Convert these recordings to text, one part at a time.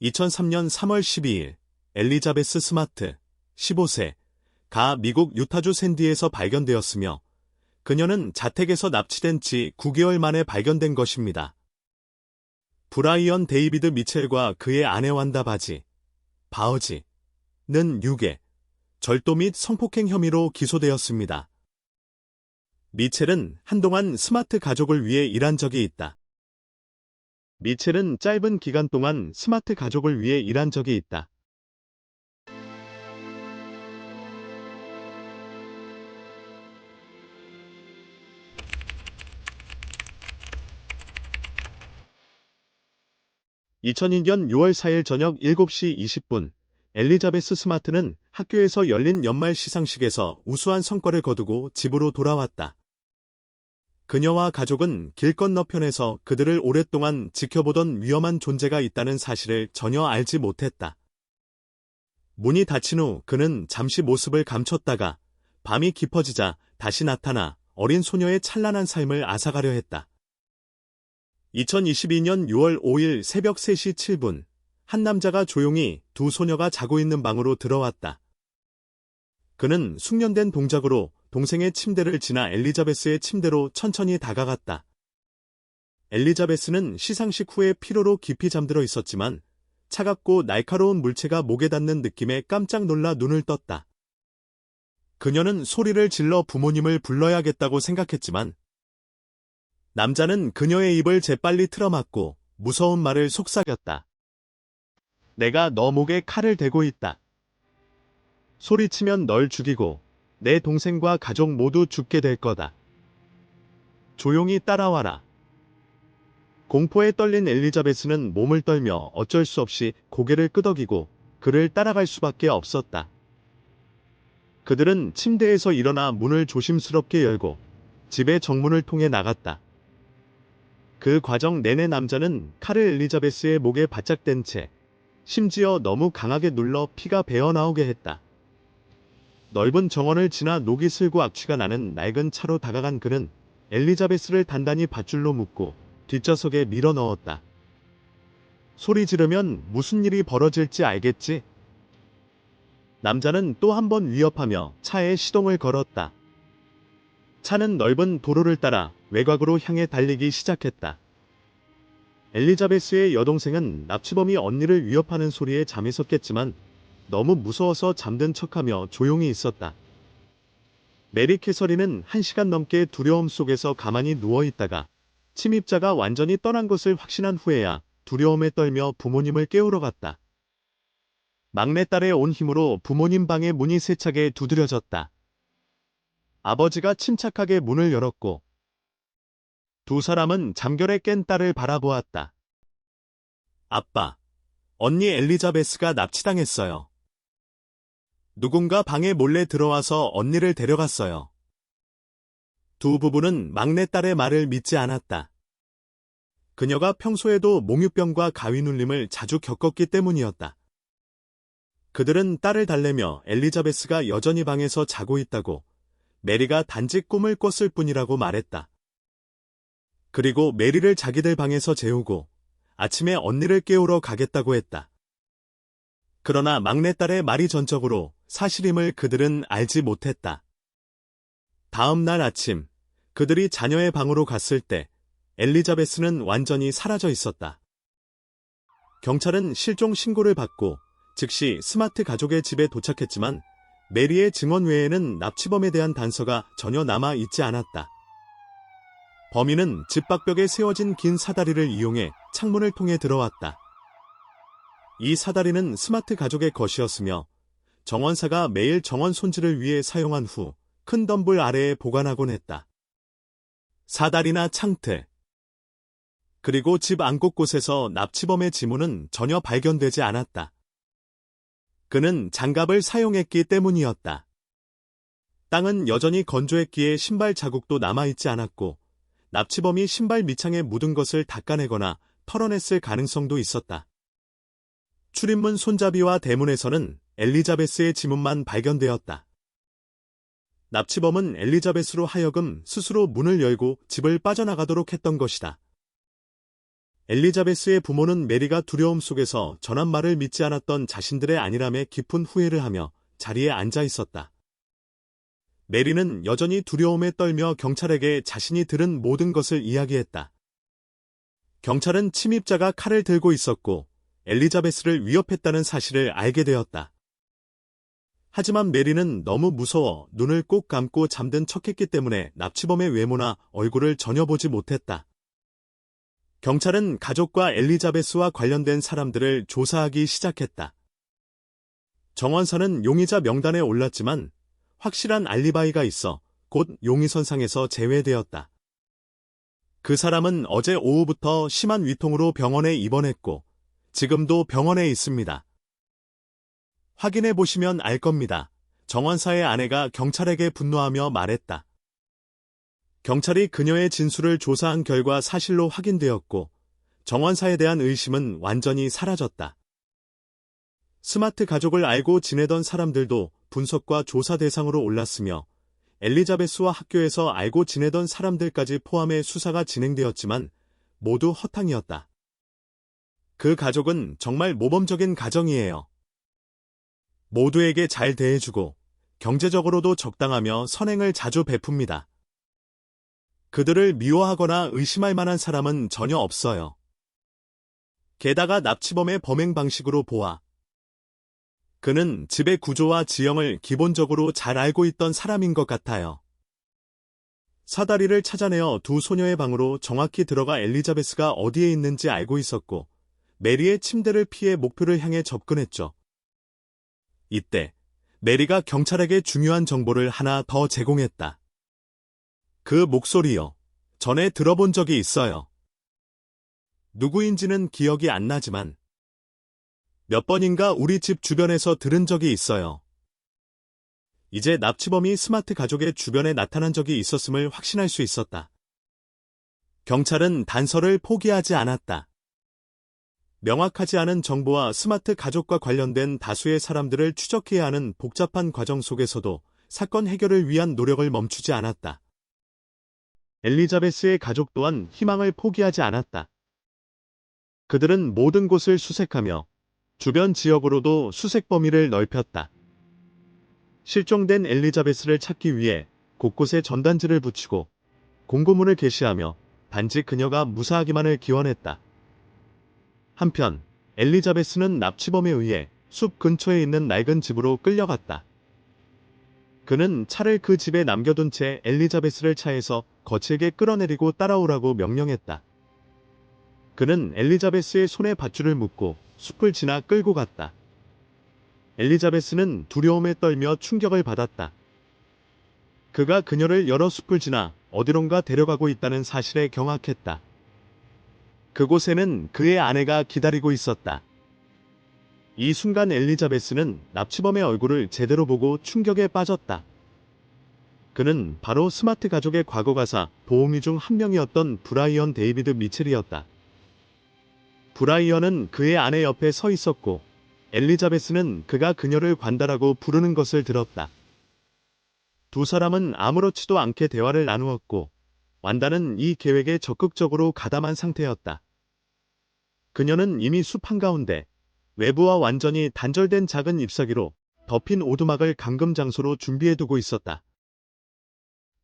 2003년 3월 12일 엘리자베스 스마트, 15세가 미국 유타주 샌디에서 발견되었으며 그녀는 자택에서 납치된 지 9개월 만에 발견된 것입니다. 브라이언 데이비드 미첼과 그의 아내 완다 바지는 유괴, 절도 및 성폭행 혐의로 기소되었습니다. 미첼은 한동안 스마트 가족을 위해 일한 적이 있다. 미첼은 짧은 기간 동안 스마트 가족을 위해 일한 적이 있다. (2002년 6월 4일) 저녁 7시 20분 엘리자베스 스마트는 학교에서 열린 연말 시상식에서 우수한 성과를 거두고 집으로 돌아왔다. 그녀와 가족은 길 건너편에서 그들을 오랫동안 지켜보던 위험한 존재가 있다는 사실을 전혀 알지 못했다. 문이 닫힌 후 그는 잠시 모습을 감췄다가 밤이 깊어지자 다시 나타나 어린 소녀의 찬란한 삶을 앗아가려 했다. 2022년 6월 5일 새벽 3시 7분, 한 남자가 조용히 두 소녀가 자고 있는 방으로 들어왔다. 그는 숙련된 동작으로 동생의 침대를 지나 엘리자베스의 침대로 천천히 다가갔다. 엘리자베스는 시상식 후에 피로로 깊이 잠들어 있었지만 차갑고 날카로운 물체가 목에 닿는 느낌에 깜짝 놀라 눈을 떴다. 그녀는 소리를 질러 부모님을 불러야겠다고 생각했지만 남자는 그녀의 입을 재빨리 틀어막고 무서운 말을 속삭였다. 내가 너 목에 칼을 대고 있다. 소리치면 널 죽이고 내 동생과 가족 모두 죽게 될 거다. 조용히 따라와라. 공포에 떨린 엘리자베스는 몸을 떨며 어쩔 수 없이 고개를 끄덕이고 그를 따라갈 수밖에 없었다. 그들은 침대에서 일어나 문을 조심스럽게 열고 집의 정문을 통해 나갔다. 그 과정 내내 남자는 칼을 엘리자베스의 목에 바짝 댄 채 심지어 너무 강하게 눌러 피가 배어나오게 했다. 넓은 정원을 지나 녹이 슬고 악취가 나는 낡은 차로 다가간 그는 엘리자베스를 단단히 밧줄로 묶고 뒷좌석에 밀어 넣었다. 소리 지르면 무슨 일이 벌어질지 알겠지? 남자는 또 한 번 위협하며 차에 시동을 걸었다. 차는 넓은 도로를 따라 외곽으로 향해 달리기 시작했다. 엘리자베스의 여동생은 납치범이 언니를 위협하는 소리에 잠이 섰겠지만 너무 무서워서 잠든 척하며 조용히 있었다. 메리 캐서린은 1시간 넘게 두려움 속에서 가만히 누워있다가 침입자가 완전히 떠난 것을 확신한 후에야 두려움에 떨며 부모님을 깨우러 갔다. 막내딸의 온 힘으로 부모님 방의 문이 세차게 두드려졌다. 아버지가 침착하게 문을 열었고 두 사람은 잠결에 깬 딸을 바라보았다. 아빠, 언니 엘리자베스가 납치당했어요. 누군가 방에 몰래 들어와서 언니를 데려갔어요. 두 부부는 막내딸의 말을 믿지 않았다. 그녀가 평소에도 몽유병과 가위눌림을 자주 겪었기 때문이었다. 그들은 딸을 달래며 엘리자베스가 여전히 방에서 자고 있다고, 메리가 단지 꿈을 꿨을 뿐이라고 말했다. 그리고 메리를 자기들 방에서 재우고 아침에 언니를 깨우러 가겠다고 했다. 그러나 막내딸의 말이 전적으로 사실임을 그들은 알지 못했다. 다음 날 아침, 그들이 자녀의 방으로 갔을 때 엘리자베스는 완전히 사라져 있었다. 경찰은 실종 신고를 받고 즉시 스마트 가족의 집에 도착했지만 메리의 증언 외에는 납치범에 대한 단서가 전혀 남아 있지 않았다. 범인은 집 밖벽에 세워진 긴 사다리를 이용해 창문을 통해 들어왔다. 이 사다리는 스마트 가족의 것이었으며 정원사가 매일 정원 손질을 위해 사용한 후 큰 덤불 아래에 보관하곤 했다. 사다리나 창틀, 그리고 집 안 곳곳에서 납치범의 지문은 전혀 발견되지 않았다. 그는 장갑을 사용했기 때문이었다. 땅은 여전히 건조했기에 신발 자국도 남아있지 않았고 납치범이 신발 밑창에 묻은 것을 닦아내거나 털어냈을 가능성도 있었다. 출입문 손잡이와 대문에서는 엘리자베스의 지문만 발견되었다. 납치범은 엘리자베스로 하여금 스스로 문을 열고 집을 빠져나가도록 했던 것이다. 엘리자베스의 부모는 메리가 두려움 속에서 전한 말을 믿지 않았던 자신들의 안일함에 깊은 후회를 하며 자리에 앉아 있었다. 메리는 여전히 두려움에 떨며 경찰에게 자신이 들은 모든 것을 이야기했다. 경찰은 침입자가 칼을 들고 있었고 엘리자베스를 위협했다는 사실을 알게 되었다. 하지만 메리는 너무 무서워 눈을 꼭 감고 잠든 척했기 때문에 납치범의 외모나 얼굴을 전혀 보지 못했다. 경찰은 가족과 엘리자베스와 관련된 사람들을 조사하기 시작했다. 정원사는 용의자 명단에 올랐지만 확실한 알리바이가 있어 곧 용의선상에서 제외되었다. 그 사람은 어제 오후부터 심한 위통으로 병원에 입원했고 지금도 병원에 있습니다. 확인해 보시면 알 겁니다. 정원사의 아내가 경찰에게 분노하며 말했다. 경찰이 그녀의 진술을 조사한 결과 사실로 확인되었고 정원사에 대한 의심은 완전히 사라졌다. 스마트 가족을 알고 지내던 사람들도 분석과 조사 대상으로 올랐으며 엘리자베스와 학교에서 알고 지내던 사람들까지 포함해 수사가 진행되었지만 모두 허탕이었다. 그 가족은 정말 모범적인 가정이에요. 모두에게 잘 대해주고 경제적으로도 적당하며 선행을 자주 베풉니다. 그들을 미워하거나 의심할 만한 사람은 전혀 없어요. 게다가 납치범의 범행 방식으로 보아 그는 집의 구조와 지형을 기본적으로 잘 알고 있던 사람인 것 같아요. 사다리를 찾아내어 두 소녀의 방으로 정확히 들어가 엘리자베스가 어디에 있는지 알고 있었고 메리의 침대를 피해 목표를 향해 접근했죠. 이때 메리가 경찰에게 중요한 정보를 하나 더 제공했다. 그 목소리요. 전에 들어본 적이 있어요. 누구인지는 기억이 안 나지만 몇 번인가 우리 집 주변에서 들은 적이 있어요. 이제 납치범이 스마트 가족의 주변에 나타난 적이 있었음을 확신할 수 있었다. 경찰은 단서를 포기하지 않았다. 명확하지 않은 정보와 스마트 가족과 관련된 다수의 사람들을 추적해야 하는 복잡한 과정 속에서도 사건 해결을 위한 노력을 멈추지 않았다. 엘리자베스의 가족 또한 희망을 포기하지 않았다. 그들은 모든 곳을 수색하며 주변 지역으로도 수색 범위를 넓혔다. 실종된 엘리자베스를 찾기 위해 곳곳에 전단지를 붙이고 공고문을 게시하며 단지 그녀가 무사하기만을 기원했다. 한편 엘리자베스는 납치범에 의해 숲 근처에 있는 낡은 집으로 끌려갔다. 그는 차를 그 집에 남겨둔 채 엘리자베스를 차에서 거칠게 끌어내리고 따라오라고 명령했다. 그는 엘리자베스의 손에 밧줄을 묶고 숲을 지나 끌고 갔다. 엘리자베스는 두려움에 떨며 충격을 받았다. 그가 그녀를 여러 숲을 지나 어디론가 데려가고 있다는 사실에 경악했다. 그곳에는 그의 아내가 기다리고 있었다. 이 순간 엘리자베스는 납치범의 얼굴을 제대로 보고 충격에 빠졌다. 그는 바로 스마트 가족의 과거가사 도우미 중 한 명이었던 브라이언 데이비드 미첼이었다. 브라이언은 그의 아내 옆에 서 있었고 엘리자베스는 그가 그녀를 관다라고 부르는 것을 들었다. 두 사람은 아무렇지도 않게 대화를 나누었고 완다는 이 계획에 적극적으로 가담한 상태였다. 그녀는 이미 숲 한가운데 외부와 완전히 단절된 작은 잎사귀로 덮인 오두막을 감금 장소로 준비해두고 있었다.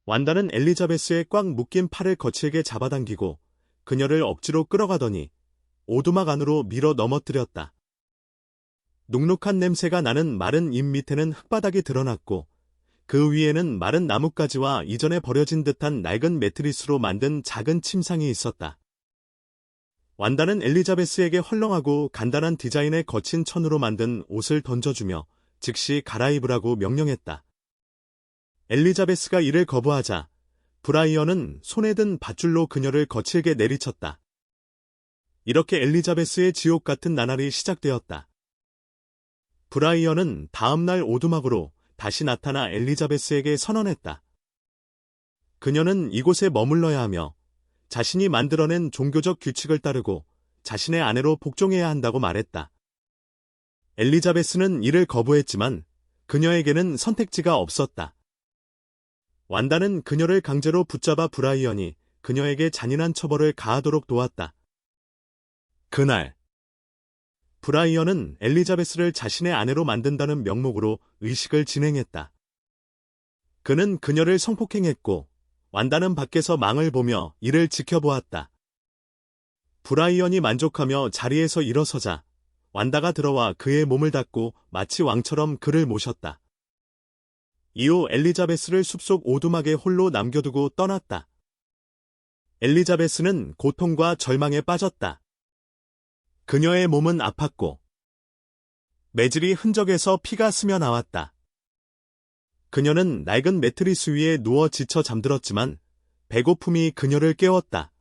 완다는 엘리자베스의 꽉 묶인 팔을 거칠게 잡아당기고 그녀를 억지로 끌어가더니 오두막 안으로 밀어 넘어뜨렸다. 눅눅한 냄새가 나는 마른 잎 밑에는 흙바닥이 드러났고 그 위에는 마른 나뭇가지와 이전에 버려진 듯한 낡은 매트리스로 만든 작은 침상이 있었다. 완다는 엘리자베스에게 헐렁하고 간단한 디자인의 거친 천으로 만든 옷을 던져주며 즉시 갈아입으라고 명령했다. 엘리자베스가 이를 거부하자 브라이언은 손에 든 밧줄로 그녀를 거칠게 내리쳤다. 이렇게 엘리자베스의 지옥 같은 나날이 시작되었다. 브라이언은 다음날 오두막으로 다시 나타나 엘리자베스에게 선언했다. 그녀는 이곳에 머물러야 하며 자신이 만들어낸 종교적 규칙을 따르고 자신의 아내로 복종해야 한다고 말했다. 엘리자베스는 이를 거부했지만 그녀에게는 선택지가 없었다. 완다는 그녀를 강제로 붙잡아 브라이언이 그녀에게 잔인한 처벌을 가하도록 도왔다. 그날 브라이언은 엘리자베스를 자신의 아내로 만든다는 명목으로 의식을 진행했다. 그는 그녀를 성폭행했고 완다는 밖에서 망을 보며 이를 지켜보았다. 브라이언이 만족하며 자리에서 일어서자 완다가 들어와 그의 몸을 닫고 마치 왕처럼 그를 모셨다. 이후 엘리자베스를 숲속 오두막에 홀로 남겨두고 떠났다. 엘리자베스는 고통과 절망에 빠졌다. 그녀의 몸은 아팠고 매질이 흔적에서 피가 스며 나왔다. 그녀는 낡은 매트리스 위에 누워 지쳐 잠들었지만 배고픔이 그녀를 깨웠다.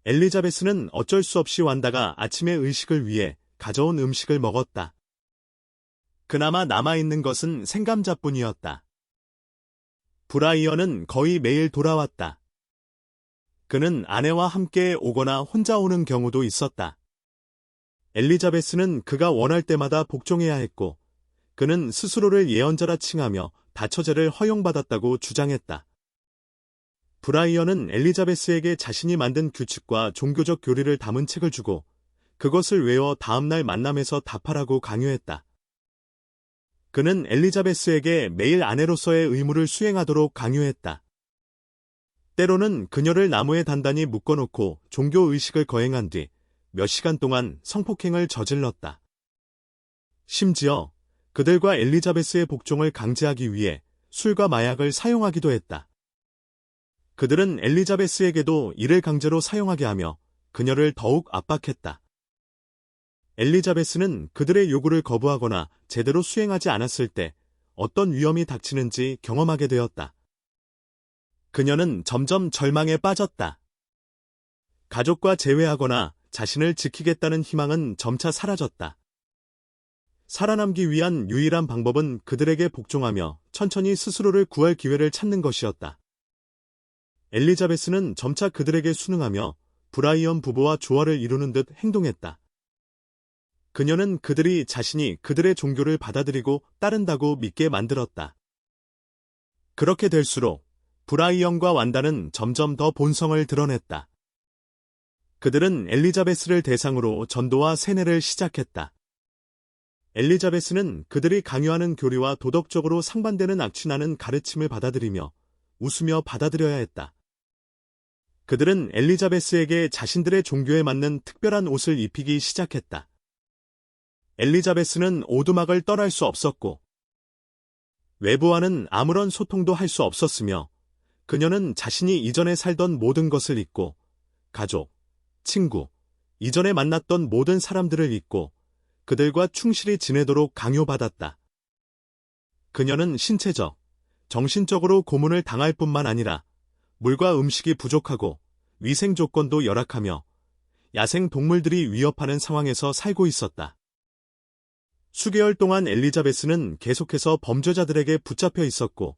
엘리자베스는 어쩔 수 없이 완다가 아침의 의식을 위해 가져온 음식을 먹었다. 그나마 남아있는 것은 생감자뿐이었다. 브라이언은 거의 매일 돌아왔다. 그는 아내와 함께 오거나 혼자 오는 경우도 있었다. 엘리자베스는 그가 원할 때마다 복종해야 했고 그는 스스로를 예언자라 칭하며 다처제를 허용받았다고 주장했다. 브라이언은 엘리자베스에게 자신이 만든 규칙과 종교적 교리를 담은 책을 주고 그것을 외워 다음날 만남에서 답하라고 강요했다. 그는 엘리자베스에게 매일 아내로서의 의무를 수행하도록 강요했다. 때로는 그녀를 나무에 단단히 묶어놓고 종교의식을 거행한 뒤 몇 시간 동안 성폭행을 저질렀다. 심지어 그들과 엘리자베스의 복종을 강제하기 위해 술과 마약을 사용하기도 했다. 그들은 엘리자베스에게도 이를 강제로 사용하게 하며 그녀를 더욱 압박했다. 엘리자베스는 그들의 요구를 거부하거나 제대로 수행하지 않았을 때 어떤 위험이 닥치는지 경험하게 되었다. 그녀는 점점 절망에 빠졌다. 가족과 재회하거나 자신을 지키겠다는 희망은 점차 사라졌다. 살아남기 위한 유일한 방법은 그들에게 복종하며 천천히 스스로를 구할 기회를 찾는 것이었다. 엘리자베스는 점차 그들에게 순응하며 브라이언 부부와 조화를 이루는 듯 행동했다. 그녀는 그들이 자신이 그들의 종교를 받아들이고 따른다고 믿게 만들었다. 그렇게 될수록 브라이언과 완다는 점점 더 본성을 드러냈다. 그들은 엘리자베스를 대상으로 전도와 세뇌를 시작했다. 엘리자베스는 그들이 강요하는 교리와 도덕적으로 상반되는 악취나는 가르침을 받아들이며 웃으며 받아들여야 했다. 그들은 엘리자베스에게 자신들의 종교에 맞는 특별한 옷을 입히기 시작했다. 엘리자베스는 오두막을 떠날 수 없었고 외부와는 아무런 소통도 할 수 없었으며 그녀는 자신이 이전에 살던 모든 것을 잊고 가족, 친구, 이전에 만났던 모든 사람들을 잊고 그들과 충실히 지내도록 강요받았다. 그녀는 신체적, 정신적으로 고문을 당할 뿐만 아니라 물과 음식이 부족하고 위생 조건도 열악하며 야생 동물들이 위협하는 상황에서 살고 있었다. 수개월 동안 엘리자베스는 계속해서 범죄자들에게 붙잡혀 있었고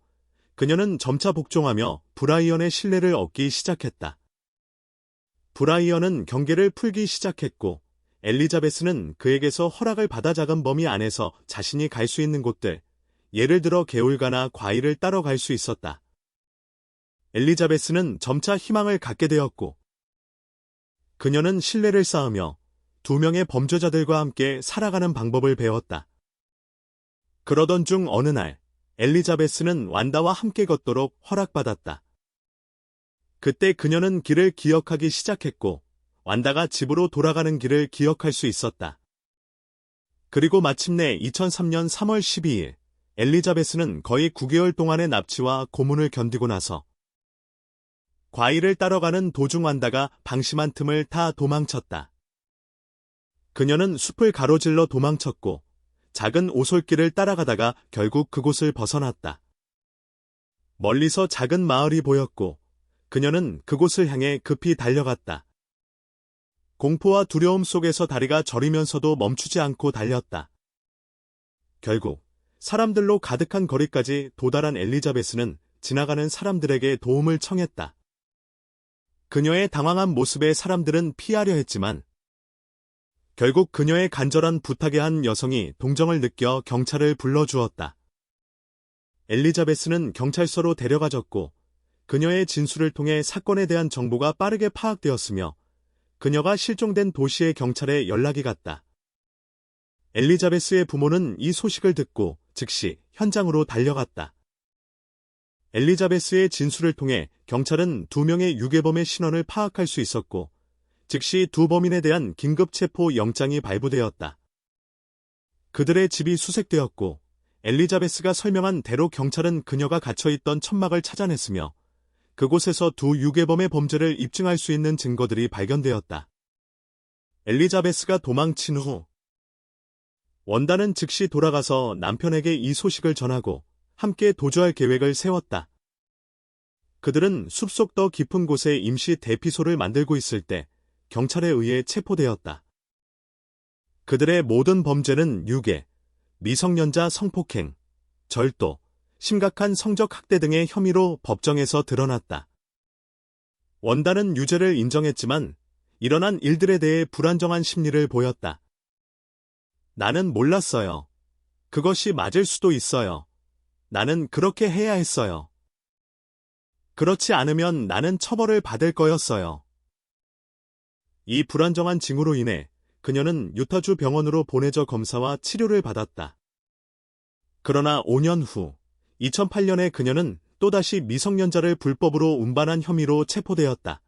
그녀는 점차 복종하며 브라이언의 신뢰를 얻기 시작했다. 브라이언은 경계를 풀기 시작했고 엘리자베스는 그에게서 허락을 받아 작은 범위 안에서 자신이 갈 수 있는 곳들, 예를 들어 개울가나 과일을 따러 갈 수 있었다. 엘리자베스는 점차 희망을 갖게 되었고 그녀는 신뢰를 쌓으며 두 명의 범죄자들과 함께 살아가는 방법을 배웠다. 그러던 중 어느 날 엘리자베스는 완다와 함께 걷도록 허락받았다. 그때 그녀는 길을 기억하기 시작했고 완다가 집으로 돌아가는 길을 기억할 수 있었다. 그리고 마침내 2003년 3월 12일 엘리자베스는 거의 9개월 동안의 납치와 고문을 견디고 나서 과일을 따러 가는 도중 완다가 방심한 틈을 타 도망쳤다. 그녀는 숲을 가로질러 도망쳤고 작은 오솔길을 따라가다가 결국 그곳을 벗어났다. 멀리서 작은 마을이 보였고 그녀는 그곳을 향해 급히 달려갔다. 공포와 두려움 속에서 다리가 저리면서도 멈추지 않고 달렸다. 결국 사람들로 가득한 거리까지 도달한 엘리자베스는 지나가는 사람들에게 도움을 청했다. 그녀의 당황한 모습에 사람들은 피하려 했지만 결국 그녀의 간절한 부탁에 한 여성이 동정을 느껴 경찰을 불러주었다. 엘리자베스는 경찰서로 데려가졌고 그녀의 진술을 통해 사건에 대한 정보가 빠르게 파악되었으며 그녀가 실종된 도시의 경찰에 연락이 갔다. 엘리자베스의 부모는 이 소식을 듣고 즉시 현장으로 달려갔다. 엘리자베스의 진술을 통해 경찰은 2명의 유괴범의 신원을 파악할 수 있었고, 즉시 두 범인에 대한 긴급 체포 영장이 발부되었다. 그들의 집이 수색되었고, 엘리자베스가 설명한 대로 경찰은 그녀가 갇혀있던 천막을 찾아냈으며, 그곳에서 두 유괴범의 범죄를 입증할 수 있는 증거들이 발견되었다. 엘리자베스가 도망친 후, 원다는 즉시 돌아가서 남편에게 이 소식을 전하고 함께 도주할 계획을 세웠다. 그들은 숲속 더 깊은 곳에 임시 대피소를 만들고 있을 때 경찰에 의해 체포되었다. 그들의 모든 범죄는 유괴, 미성년자 성폭행, 절도, 심각한 성적 학대 등의 혐의로 법정에서 드러났다. 원다는 유죄를 인정했지만 일어난 일들에 대해 불안정한 심리를 보였다. 나는 몰랐어요. 그것이 맞을 수도 있어요. 나는 그렇게 해야 했어요. 그렇지 않으면 나는 처벌을 받을 거였어요. 이 불안정한 징후로 인해 그녀는 유타주 병원으로 보내져 검사와 치료를 받았다. 그러나 5년 후 2008년에 그녀는 또다시 미성년자를 불법으로 운반한 혐의로 체포되었다.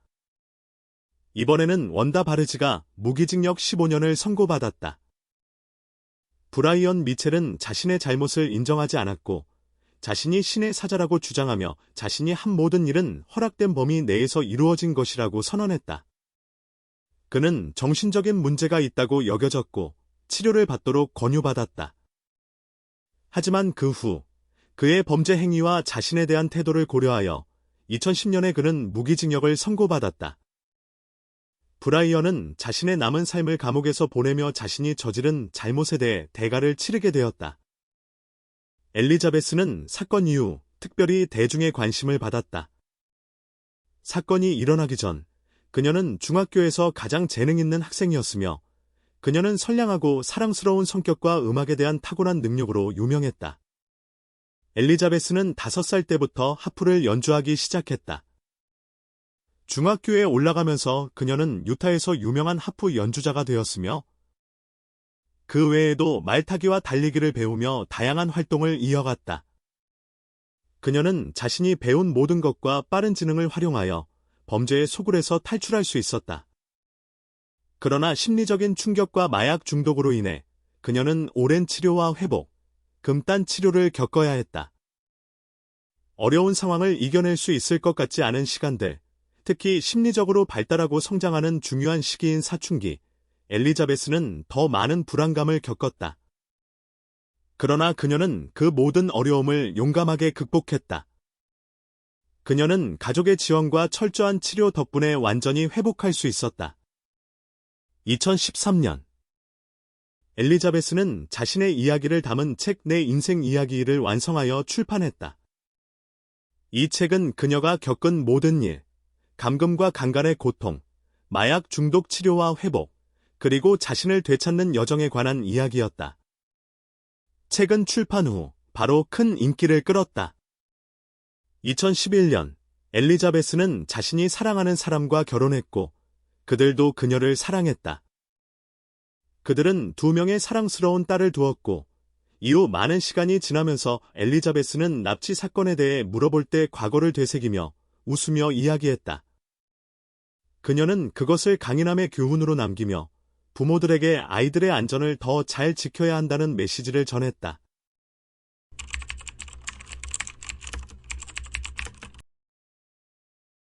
이번에는 원다 바르지가 무기징역 15년을 선고받았다. 브라이언 미첼은 자신의 잘못을 인정하지 않았고 자신이 신의 사자라고 주장하며 자신이 한 모든 일은 허락된 범위 내에서 이루어진 것이라고 선언했다. 그는 정신적인 문제가 있다고 여겨졌고 치료를 받도록 권유받았다. 하지만 그 후 그의 범죄 행위와 자신에 대한 태도를 고려하여 2010년에 그는 무기징역을 선고받았다. 브라이언은 자신의 남은 삶을 감옥에서 보내며 자신이 저지른 잘못에 대해 대가를 치르게 되었다. 엘리자베스는 사건 이후 특별히 대중의 관심을 받았다. 사건이 일어나기 전 그녀는 중학교에서 가장 재능 있는 학생이었으며 그녀는 선량하고 사랑스러운 성격과 음악에 대한 타고난 능력으로 유명했다. 엘리자베스는 5살 때부터 하프를 연주하기 시작했다. 중학교에 올라가면서 그녀는 유타에서 유명한 하프 연주자가 되었으며 그 외에도 말타기와 달리기를 배우며 다양한 활동을 이어갔다. 그녀는 자신이 배운 모든 것과 빠른 지능을 활용하여 범죄의 소굴에서 탈출할 수 있었다. 그러나 심리적인 충격과 마약 중독으로 인해 그녀는 오랜 치료와 회복, 금단 치료를 겪어야 했다. 어려운 상황을 이겨낼 수 있을 것 같지 않은 시간들, 특히 심리적으로 발달하고 성장하는 중요한 시기인 사춘기, 엘리자베스는 더 많은 불안감을 겪었다. 그러나 그녀는 그 모든 어려움을 용감하게 극복했다. 그녀는 가족의 지원과 철저한 치료 덕분에 완전히 회복할 수 있었다. 2013년 엘리자베스는 자신의 이야기를 담은 책 내 인생 이야기를 완성하여 출판했다. 이 책은 그녀가 겪은 모든 일, 감금과 강간의 고통, 마약 중독 치료와 회복, 그리고 자신을 되찾는 여정에 관한 이야기였다. 책은 출판 후 바로 큰 인기를 끌었다. 2011년 엘리자베스는 자신이 사랑하는 사람과 결혼했고 그들도 그녀를 사랑했다. 그들은 2명의 사랑스러운 딸을 두었고 이후 많은 시간이 지나면서 엘리자베스는 납치 사건에 대해 물어볼 때 과거를 되새기며 웃으며 이야기했다. 그녀는 그것을 강인함의 교훈으로 남기며 부모들에게 아이들의 안전을 더 잘 지켜야 한다는 메시지를 전했다.